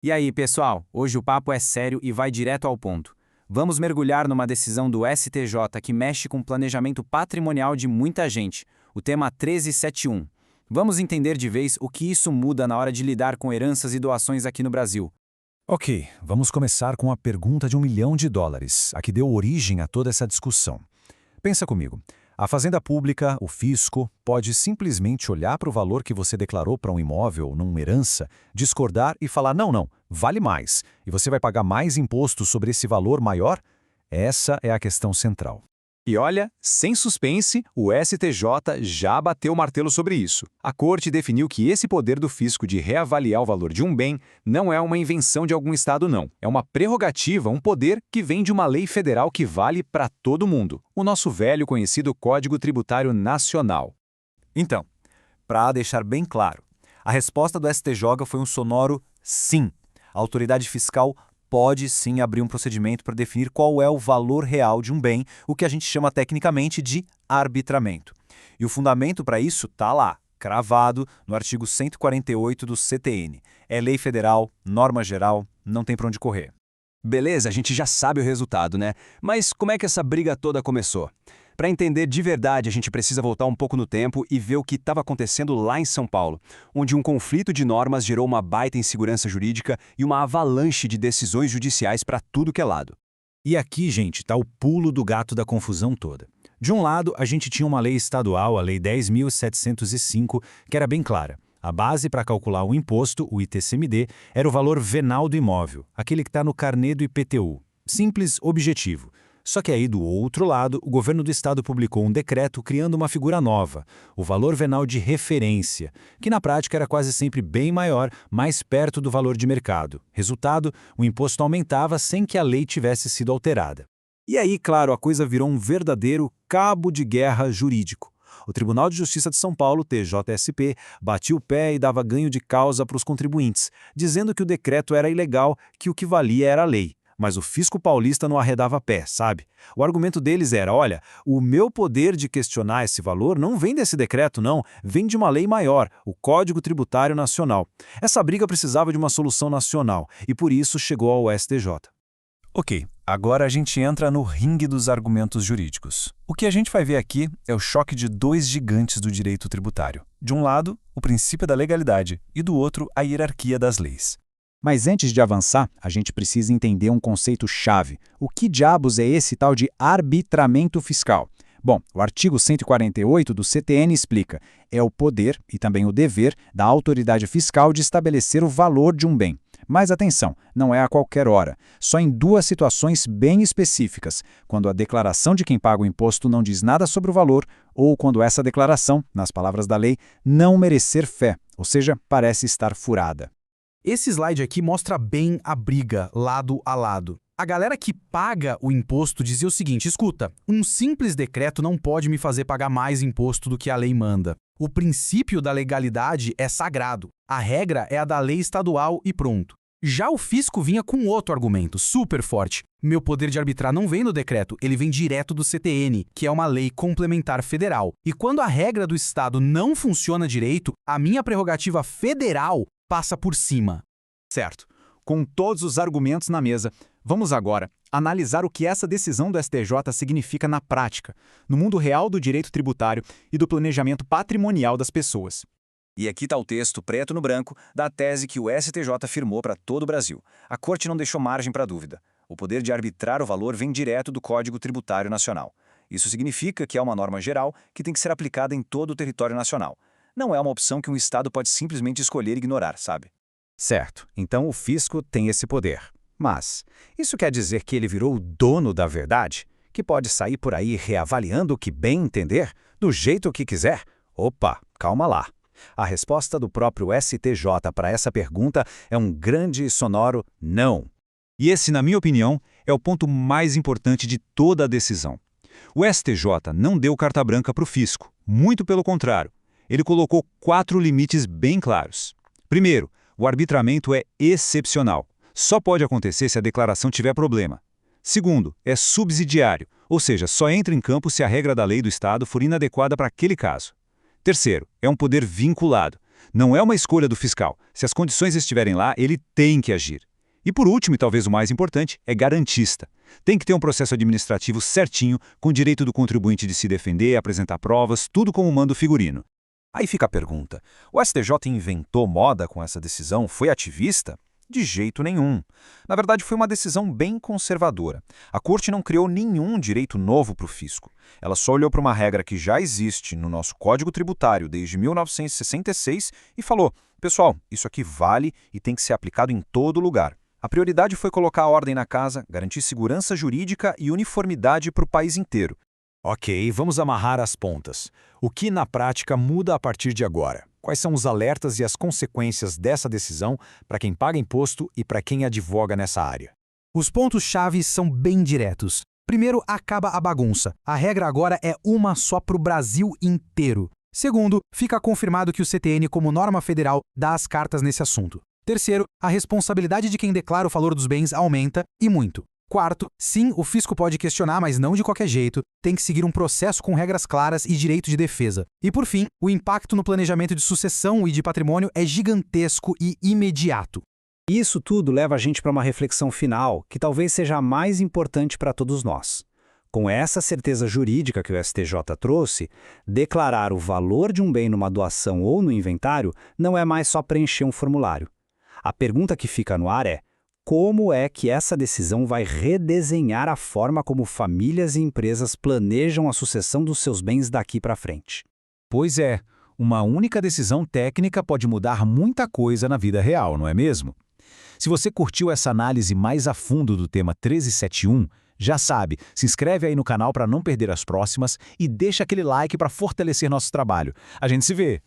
E aí, pessoal? Hoje o papo é sério e vai direto ao ponto. Vamos mergulhar numa decisão do STJ que mexe com o planejamento patrimonial de muita gente, o tema 1371. Vamos entender de vez o que isso muda na hora de lidar com heranças e doações aqui no Brasil. Ok, vamos começar com a pergunta de US$ 1 milhão, a que deu origem a toda essa discussão. Pensa comigo, a Fazenda Pública, o fisco, pode simplesmente olhar para o valor que você declarou para um imóvel, numa herança, discordar e falar não, vale mais, e você vai pagar mais imposto sobre esse valor maior? Essa é a questão central. E olha, sem suspense, o STJ já bateu o martelo sobre isso. A Corte definiu que esse poder do fisco de reavaliar o valor de um bem não é uma invenção de algum estado, não. É uma prerrogativa, um poder que vem de uma lei federal que vale para todo mundo. O nosso velho conhecido Código Tributário Nacional. Então, para deixar bem claro, a resposta do STJ foi um sonoro sim. A autoridade fiscal pode sim abrir um procedimento para definir qual é o valor real de um bem, o que a gente chama tecnicamente de arbitramento. E o fundamento para isso está lá, cravado no artigo 148 do CTN. É lei federal, norma geral, não tem para onde correr. Beleza, a gente já sabe o resultado, né? Mas como é que essa briga toda começou? Para entender de verdade, a gente precisa voltar um pouco no tempo e ver o que estava acontecendo lá em São Paulo, onde um conflito de normas gerou uma baita insegurança jurídica e uma avalanche de decisões judiciais para tudo que é lado. E aqui, gente, está o pulo do gato da confusão toda. De um lado, a gente tinha uma lei estadual, a Lei 10.705, que era bem clara. A base para calcular o imposto, o ITCMD, era o valor venal do imóvel, aquele que está no carnê do IPTU. Simples, objetivo. Só que aí, do outro lado, o governo do estado publicou um decreto criando uma figura nova, o valor venal de referência, que na prática era quase sempre bem maior, mais perto do valor de mercado. Resultado, o imposto aumentava sem que a lei tivesse sido alterada. E aí, claro, a coisa virou um verdadeiro cabo de guerra jurídico. O Tribunal de Justiça de São Paulo, TJSP, batia o pé e dava ganho de causa para os contribuintes, dizendo que o decreto era ilegal, que o que valia era a lei. Mas o fisco paulista não arredava pé, sabe? O argumento deles era, olha, o meu poder de questionar esse valor não vem desse decreto, não, vem de uma lei maior, o Código Tributário Nacional. Essa briga precisava de uma solução nacional e por isso chegou ao STJ. Ok, agora a gente entra no ringue dos argumentos jurídicos. O que a gente vai ver aqui é o choque de dois gigantes do direito tributário. De um lado, o princípio da legalidade e do outro, a hierarquia das leis. Mas antes de avançar, a gente precisa entender um conceito-chave. O que diabos é esse tal de arbitramento fiscal? Bom, o artigo 148 do CTN explica. É o poder e também o dever da autoridade fiscal de estabelecer o valor de um bem. Mas atenção, não é a qualquer hora. Só em duas situações bem específicas, quando a declaração de quem paga o imposto não diz nada sobre o valor ou quando essa declaração, nas palavras da lei, não merecer fé, ou seja, parece estar furada. Esse slide aqui mostra bem a briga, lado a lado. A galera que paga o imposto dizia o seguinte, escuta, um simples decreto não pode me fazer pagar mais imposto do que a lei manda. O princípio da legalidade é sagrado. A regra é a da lei estadual e pronto. Já o fisco vinha com outro argumento, super forte. Meu poder de arbitrar não vem no decreto, ele vem direto do CTN, que é uma lei complementar federal. E quando a regra do Estado não funciona direito, a minha prerrogativa federal passa por cima. Certo. Com todos os argumentos na mesa, vamos agora analisar o que essa decisão do STJ significa na prática, no mundo real do direito tributário e do planejamento patrimonial das pessoas. E aqui está o texto preto no branco da tese que o STJ firmou para todo o Brasil. A Corte não deixou margem para dúvida. O poder de arbitrar o valor vem direto do Código Tributário Nacional. Isso significa que é uma norma geral que tem que ser aplicada em todo o território nacional. Não é uma opção que um Estado pode simplesmente escolher ignorar, sabe? Certo, então o fisco tem esse poder. Mas isso quer dizer que ele virou o dono da verdade? Que pode sair por aí reavaliando o que bem entender, do jeito que quiser? Opa, calma lá. A resposta do próprio STJ para essa pergunta é um grande e sonoro não. E esse, na minha opinião, é o ponto mais importante de toda a decisão. O STJ não deu carta branca para o fisco, muito pelo contrário. Ele colocou 4 limites bem claros. Primeiro, o arbitramento é excepcional. Só pode acontecer se a declaração tiver problema. Segundo, é subsidiário, ou seja, só entra em campo se a regra da lei do Estado for inadequada para aquele caso. Terceiro, é um poder vinculado. Não é uma escolha do fiscal. Se as condições estiverem lá, ele tem que agir. E por último, e talvez o mais importante, é garantista. Tem que ter um processo administrativo certinho, com direito do contribuinte de se defender, apresentar provas, tudo como manda o figurino. Aí fica a pergunta, o STJ inventou moda com essa decisão? Foi ativista? De jeito nenhum. Na verdade, foi uma decisão bem conservadora. A Corte não criou nenhum direito novo para o fisco. Ela só olhou para uma regra que já existe no nosso Código Tributário desde 1966 e falou, pessoal, isso aqui vale e tem que ser aplicado em todo lugar. A prioridade foi colocar a ordem na casa, garantir segurança jurídica e uniformidade para o país inteiro. Ok, vamos amarrar as pontas. O que na prática muda a partir de agora? Quais são os alertas e as consequências dessa decisão para quem paga imposto e para quem advoga nessa área? Os pontos-chave são bem diretos. Primeiro, acaba a bagunça. A regra agora é uma só para o Brasil inteiro. Segundo, fica confirmado que o CTN, como norma federal, dá as cartas nesse assunto. Terceiro, a responsabilidade de quem declara o valor dos bens aumenta, e muito. Quarto, sim, o fisco pode questionar, mas não de qualquer jeito, tem que seguir um processo com regras claras e direito de defesa. E por fim, o impacto no planejamento de sucessão e de patrimônio é gigantesco e imediato. Isso tudo leva a gente para uma reflexão final, que talvez seja a mais importante para todos nós. Com essa certeza jurídica que o STJ trouxe, declarar o valor de um bem numa doação ou no inventário não é mais só preencher um formulário. A pergunta que fica no ar é: como é que essa decisão vai redesenhar a forma como famílias e empresas planejam a sucessão dos seus bens daqui para frente? Pois é, uma única decisão técnica pode mudar muita coisa na vida real, não é mesmo? Se você curtiu essa análise mais a fundo do tema 1371, já sabe, se inscreve aí no canal para não perder as próximas e deixa aquele like para fortalecer nosso trabalho. A gente se vê!